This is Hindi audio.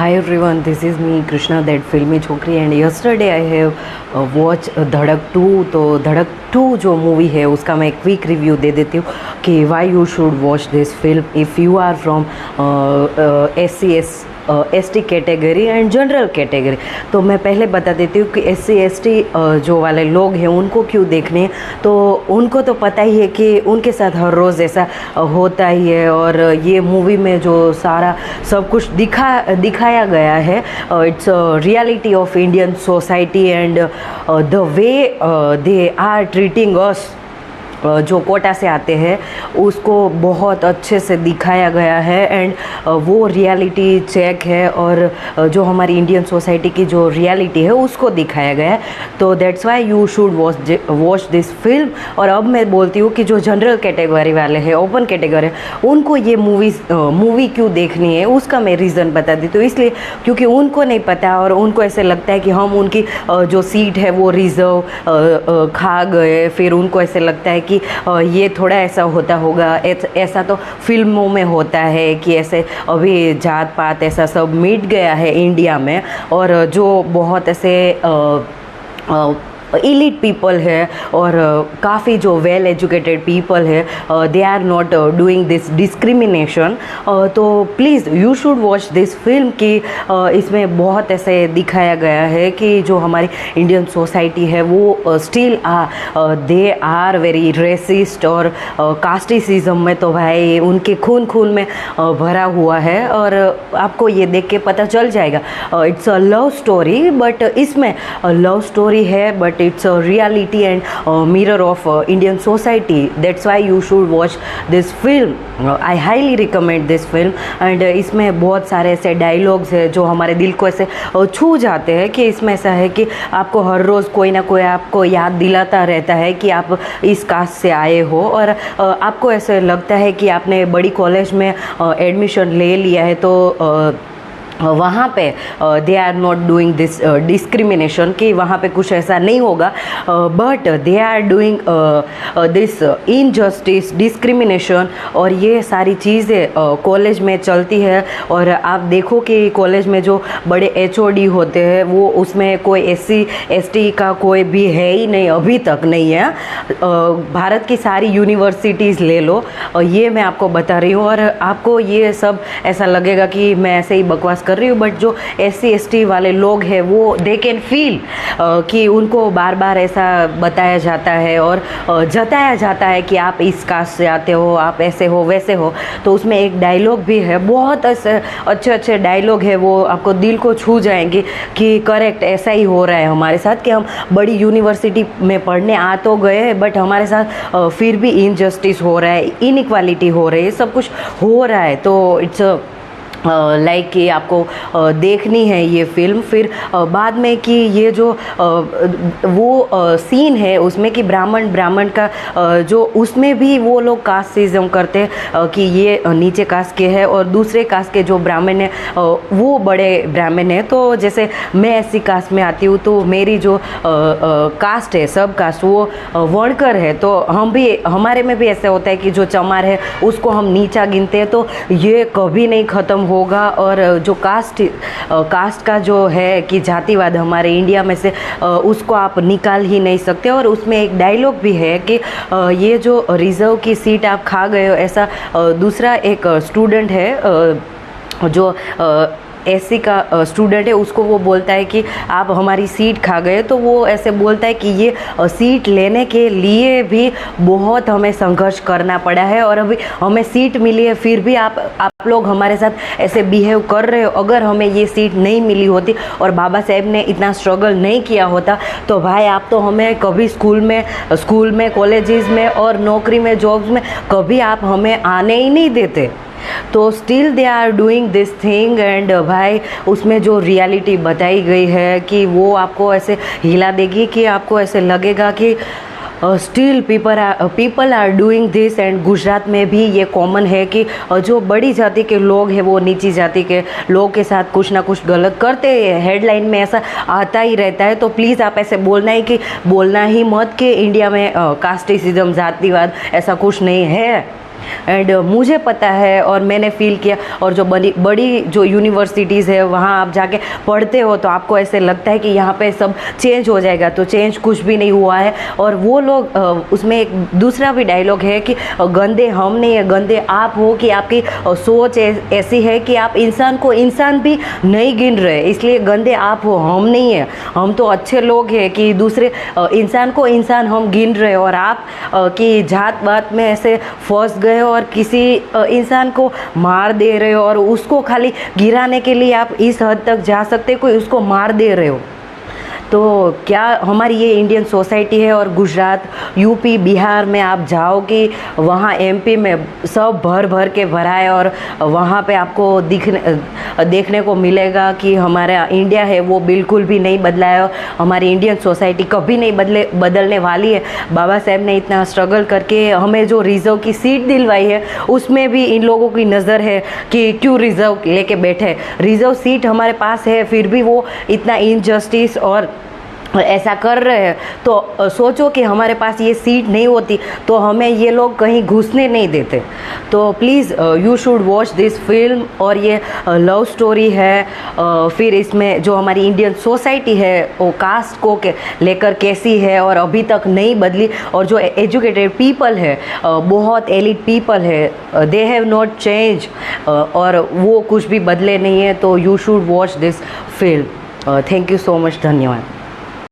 Hi everyone, this is me Krishna, that filmy chokri, and yesterday I have watched धड़क 2। तो धड़क 2 जो मूवी है उसका मैं एक क्विक रिव्यू दे देती हूँ कि why you should watch this film if you are from SC/ST category and general category. तो मैं पहले बता देती हूँ कि SC/ST जो वाले लोग हैं उनको क्यों देखने हैं। तो उनको तो पता ही है कि उनके साथ हर रोज़ ऐसा होता ही है, और ये मूवी में जो सारा सब कुछ दिखाया गया है, it's reality of Indian society and the way they are treating us. जो कोटा से आते हैं उसको बहुत अच्छे से दिखाया गया है, एंड वो रियलिटी चेक है, और जो हमारी इंडियन सोसाइटी की जो रियलिटी है उसको दिखाया गया है। तो that's why you should watch this film. और अब मैं बोलती हूँ कि जो जनरल कैटेगरी वाले हैं, ओपन कैटेगरी, उनको ये मूवी क्यों देखनी है उसका मैं रीज़न बता देती हूँ। इसलिए क्योंकि उनको नहीं पता, और उनको ऐसे लगता है कि हम उनकी जो सीट है वो रिज़र्व खा गए। फिर उनको ऐसे लगता है कि ये थोड़ा ऐसा होता होगा, ऐसा तो फिल्मों में होता है कि ऐसे अभी जात पात ऐसा सब मिट गया है इंडिया में, और जो बहुत ऐसे इलीट पीपल है और काफ़ी जो वेल एजुकेटेड पीपल है, they are not doing this discrimination. तो please you should watch this film कि इसमें बहुत ऐसे दिखाया गया है कि जो हमारी इंडियन सोसाइटी है वो still they are very racist, और कास्टिसिज्म में तो भाई उनके खून में भरा हुआ है। और आपको ये देख के पता चल जाएगा। It's a love story, but इसमें लव स्टोरी है, but it's a reality and mirror of Indian society. That's why you should watch this film. I highly recommend this film. And इसमें बहुत सारे ऐसे डायलॉग्स हैं जो हमारे दिल को ऐसे छू जाते हैं, कि इसमें ऐसा है कि आपको हर रोज़ कोई ना कोई आपको याद दिलाता रहता है कि आप इस कास्ट से आए हो, और आपको ऐसे लगता है कि आपने बड़ी कॉलेज में एडमिशन ले लिया है, तो वहाँ पे they are not doing this discrimination, कि वहाँ पे कुछ ऐसा नहीं होगा, but they are doing this injustice discrimination. और ये सारी चीज़ें कॉलेज में चलती है। और आप देखो कि कॉलेज में जो बड़े HOD होते हैं वो उसमें कोई SC/ST का कोई भी है ही नहीं, अभी तक नहीं है। भारत की सारी यूनिवर्सिटीज़ ले लो, ये मैं आपको बता रही हूँ। और आपको ये सब ऐसा लगेगा कि मैं ऐसे ही बकवास कर रही हूँ, बट जो SC/ST वाले लोग हैं वो दे कैन फील कि उनको बार बार ऐसा बताया जाता है और जताया जाता है कि आप इस कास्ट से आते हो, आप ऐसे हो वैसे हो। तो उसमें एक डायलॉग भी है, बहुत ऐसे अच्छे डायलॉग है, वो आपको दिल को छू जाएंगे कि करेक्ट ऐसा ही हो रहा है हमारे साथ, कि हम बड़ी यूनिवर्सिटी में पढ़ने आ तो गए, बट हमारे साथ फिर भी इनजस्टिस हो रहा है, इनइक्वालिटी हो रही है, सब कुछ हो रहा है। तो इट्स लाइक कि आपको देखनी है ये फिल्म। फिर बाद में कि ये जो वो सीन है उसमें कि ब्राह्मण का जो उसमें भी वो लोग कास्टिज्म करते हैं कि ये नीचे कास्ट के है और दूसरे कास्ट के जो ब्राह्मण है वो बड़े ब्राह्मण है। तो जैसे मैं ऐसी कास्ट में आती हूँ, तो मेरी जो कास्ट है, सब कास्ट, वो वर्णकर है। तो हमारे में भी ऐसा होता है कि जो चमार है उसको हम नीचा गिनते हैं। तो ये कभी नहीं ख़त्म होगा। और जो कास्ट का जो है कि जातिवाद हमारे इंडिया में से उसको आप निकाल ही नहीं सकते। और उसमें एक डायलॉग भी है कि ये जो रिज़र्व की सीट आप खा गए हो, ऐसा दूसरा एक स्टूडेंट है जो SC का स्टूडेंट है, उसको वो बोलता है कि आप हमारी सीट खा गए। तो वो ऐसे बोलता है कि ये सीट लेने के लिए भी बहुत हमें संघर्ष करना पड़ा है, और अभी हमें सीट मिली है, फिर भी आप लोग हमारे साथ ऐसे बिहेव कर रहे हो। अगर हमें ये सीट नहीं मिली होती और बाबा साहेब ने इतना स्ट्रगल नहीं किया होता, तो भाई आप तो हमें कभी स्कूल में कॉलेजेस में और नौकरी में, जॉब्स में कभी आप हमें आने ही नहीं देते। तो still they are doing this thing. And भाई उसमें जो रियलिटी बताई गई है कि वो आपको ऐसे हिला देगी कि आपको ऐसे लगेगा कि still people are doing this. And Gujarat में भी ये कॉमन है कि जो बड़ी जाति के लोग हैं वो नीची जाति के लोगों के साथ कुछ ना कुछ गलत करते हैं। हेडलाइन में ऐसा आता ही रहता है। तो प्लीज़ आप ऐसे बोलना ही मत कि इंडिया में कास्टिसिज्म, जातिवाद ऐसा कुछ नहीं है। एंड मुझे पता है और मैंने फील किया, और जो बड़ी बड़ी जो यूनिवर्सिटीज़ है वहाँ आप जाके पढ़ते हो तो आपको ऐसे लगता है कि यहाँ पे सब चेंज हो जाएगा, तो चेंज कुछ भी नहीं हुआ है। और वो लोग उसमें एक दूसरा भी डायलॉग है कि गंदे हम नहीं है, गंदे आप हो, कि आपकी सोच ऐसी है कि आप इंसान को इंसान भी नहीं गिन रहे, इसलिए गंदे आप हो, हम नहीं है। हम तो अच्छे लोग हैं कि दूसरे इंसान को इंसान हम गिन रहे, और आप की जात बात में ऐसे फंस गए और किसी इंसान को मार दे रहे हो, और उसको खाली गिराने के लिए आप इस हद तक जा सकते, कोई उसको मार दे रहे हो। तो क्या हमारी ये इंडियन सोसाइटी है। और गुजरात, यूपी, बिहार में आप जाओ कि वहाँ एमपी में सब भर भर के भरा है, और वहाँ पे आपको देखने को मिलेगा कि हमारा इंडिया है वो बिल्कुल भी नहीं बदला है। हमारी इंडियन सोसाइटी कभी नहीं बदलने वाली है। बाबा साहेब ने इतना स्ट्रगल करके हमें जो रिजर्व की सीट दिलवाई है, उसमें भी इन लोगों की नज़र है कि क्यों रिजर्व लेके बैठे। रिजर्व सीट हमारे पास है, फिर भी वो इतना इनजस्टिस और ऐसा कर रहे हैं। तो सोचो कि हमारे पास ये सीट नहीं होती तो हमें ये लोग कहीं घुसने नहीं देते। तो please you should watch this film. और ये लव स्टोरी है, फिर इसमें जो हमारी इंडियन सोसाइटी है वो कास्ट को लेकर कैसी है और अभी तक नहीं बदली, और जो एजुकेटेड पीपल है, बहुत एलिट पीपल है, दे हैव नॉट चेंज, और वो कुछ भी बदले नहीं है। तो you should watch this film. Thank you so much. धन्यवाद।